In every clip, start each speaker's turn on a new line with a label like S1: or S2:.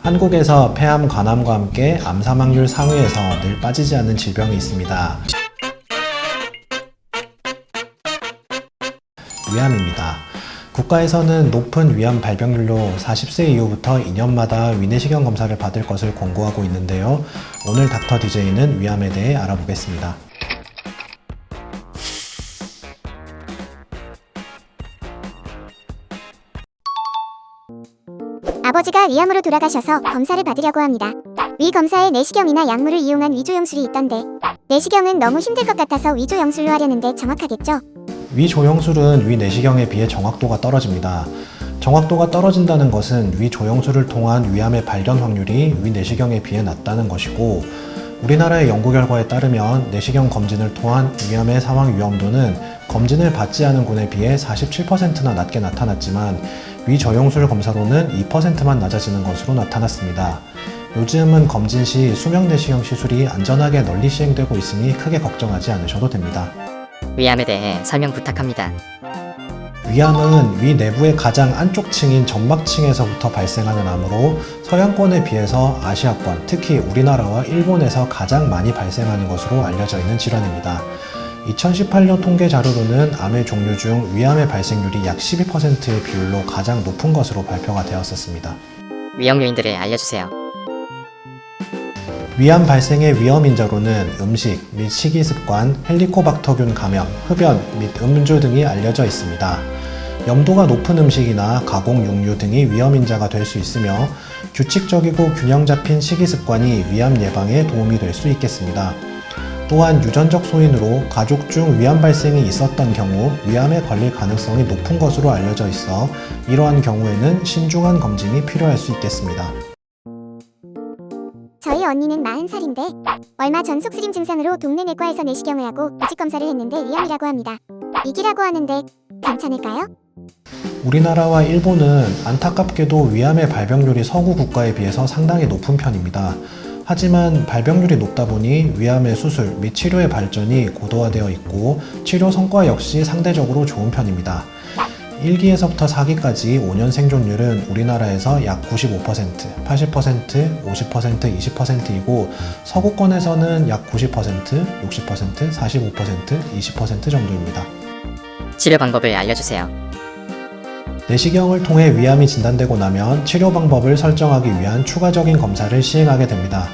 S1: 한국에서 폐암, 관암과 함께 암 사망률 상위에서 늘 빠지지 않는 질병이 있습니다. 위암입니다. 국가에서는 높은 위암 발병률로 40세 이후부터 2년마다 위내시경 검사를 받을 것을 권고하고 있는데요. 오늘 닥터 DJ는 위암에 대해 알아보겠습니다.
S2: 아버지가 위암으로 돌아가셔서 검사를 받으려고 합니다. 위 검사에 내시경이나 약물을 이용한 위조용술이 있던데 내시경은 너무 힘들 것 같아서 위조용술로 하려는데 정확하겠죠?
S1: 위조용술은 위내시경에 비해 정확도가 떨어집니다. 정확도가 떨어진다는 것은 위조용술을 통한 위암의 발견 확률이 위내시경에 비해 낮다는 것이고, 우리나라의 연구 결과에 따르면 내시경 검진을 통한 위암의 사망 위험도는 검진을 받지 않은 군에 비해 47%나 낮게 나타났지만 위저용술 검사로는 2%만 낮아지는 것으로 나타났습니다. 요즘은 검진 시 수명 내시경 시술이 안전하게 널리 시행되고 있으니 크게 걱정하지 않으셔도 됩니다.
S3: 위암에 대해 설명 부탁합니다.
S1: 위암은 위 내부의 가장 안쪽 층인 점막층에서부터 발생하는 암으로 서양권에 비해서 아시아권, 특히 우리나라와 일본에서 가장 많이 발생하는 것으로 알려져 있는 질환입니다. 2018년 통계 자료로는 암의 종류 중 위암의 발생률이 약 12%의 비율로 가장 높은 것으로 발표가 되었었습니다.
S3: 위험 요인들을 알려주세요.
S1: 위암 발생의 위험 인자로는 음식 및 식이습관, 헬리코박터균 감염, 흡연 및 음주 등이 알려져 있습니다. 염도가 높은 음식이나 가공 육류 등이 위험 인자가 될 수 있으며 규칙적이고 균형 잡힌 식이습관이 위암 예방에 도움이 될 수 있겠습니다. 또한 유전적 소인으로 가족 중 위암 발생이 있었던 경우 위암에 걸릴 가능성이 높은 것으로 알려져 있어 이러한 경우에는 신중한 검진이 필요할 수 있겠습니다.
S2: 저희 언니는 40살인데 얼마 전 속쓰림 증상으로 동네 내과에서 내시경을 하고 조직 검사를 했는데 위암이라고 합니다. 위기라고 하는데 괜찮을까요?
S1: 우리나라와 일본은 안타깝게도 위암의 발병률이 서구 국가에 비해서 상당히 높은 편입니다. 하지만 발병률이 높다 보니 위암의 수술 및 치료의 발전이 고도화되어 있고 치료 성과 역시 상대적으로 좋은 편입니다. 1기에서부터 4기까지 5년 생존율은 우리나라에서 약 95%, 80%, 50%, 20%이고 서구권에서는 약 90%, 60%, 45%, 20% 정도입니다.
S3: 치료 방법을 알려주세요.
S1: 내시경을 통해 위암이 진단되고 나면 치료 방법을 설정하기 위한 추가적인 검사를 시행하게 됩니다.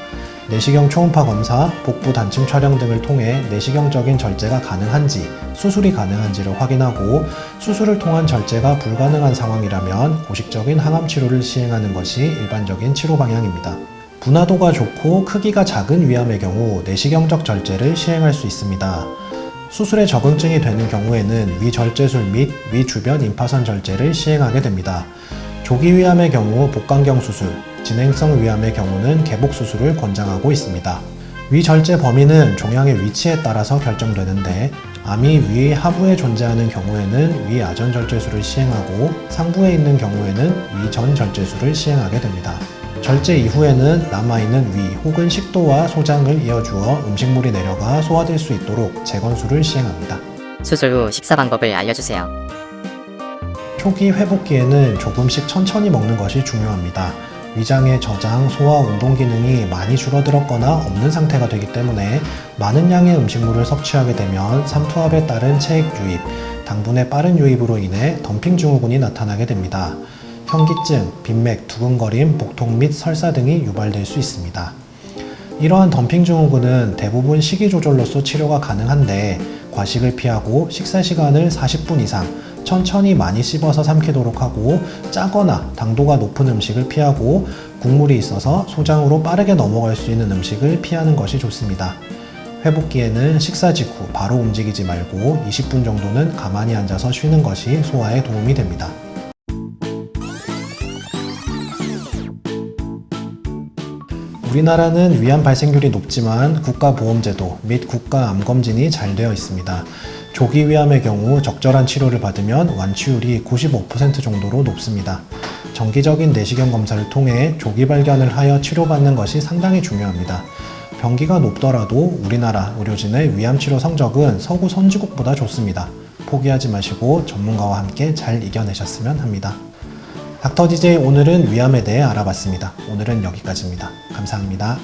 S1: 내시경 초음파 검사, 복부 단층 촬영 등을 통해 내시경적인 절제가 가능한지, 수술이 가능한지를 확인하고 수술을 통한 절제가 불가능한 상황이라면 고식적인 항암 치료를 시행하는 것이 일반적인 치료 방향입니다. 분화도가 좋고 크기가 작은 위암의 경우 내시경적 절제를 시행할 수 있습니다. 수술에 적응증이 되는 경우에는 위절제술 및 위주변 임파선 절제를 시행하게 됩니다. 조기 위암의 경우 복강경 수술, 진행성 위암의 경우는 개복 수술을 권장하고 있습니다. 위절제 범위는 종양의 위치에 따라서 결정되는데 암이 위 하부에 존재하는 경우에는 위아전 절제술을 시행하고 상부에 있는 경우에는 위전 절제술을 시행하게 됩니다. 절제 이후에는 남아있는 위 혹은 식도와 소장을 이어주어 음식물이 내려가 소화될 수 있도록 재건술을 시행합니다.
S3: 수술 후 식사 방법을 알려주세요.
S1: 초기 회복기에는 조금씩 천천히 먹는 것이 중요합니다. 위장의 저장, 소화, 운동 기능이 많이 줄어들었거나 없는 상태가 되기 때문에 많은 양의 음식물을 섭취하게 되면 삼투압에 따른 체액 유입, 당분의 빠른 유입으로 인해 덤핑 증후군이 나타나게 됩니다. 현기증, 빈맥, 두근거림, 복통 및 설사 등이 유발될 수 있습니다. 이러한 덤핑 증후군은 대부분 식이 조절로서 치료가 가능한데 과식을 피하고 식사 시간을 40분 이상 천천히 많이 씹어서 삼키도록 하고 짜거나 당도가 높은 음식을 피하고 국물이 있어서 소장으로 빠르게 넘어갈 수 있는 음식을 피하는 것이 좋습니다. 회복기에는 식사 직후 바로 움직이지 말고 20분 정도는 가만히 앉아서 쉬는 것이 소화에 도움이 됩니다. 우리나라는 위암 발생률이 높지만 국가보험제도 및 국가암검진이 잘 되어 있습니다. 조기 위암의 경우 적절한 치료를 받으면 완치율이 95% 정도로 높습니다. 정기적인 내시경 검사를 통해 조기 발견을 하여 치료받는 것이 상당히 중요합니다. 병기가 높더라도 우리나라 의료진의 위암 치료 성적은 서구 선진국보다 좋습니다. 포기하지 마시고 전문가와 함께 잘 이겨내셨으면 합니다. 닥터 DJ 오늘은 위암에 대해 알아봤습니다. 오늘은 여기까지입니다. 감사합니다.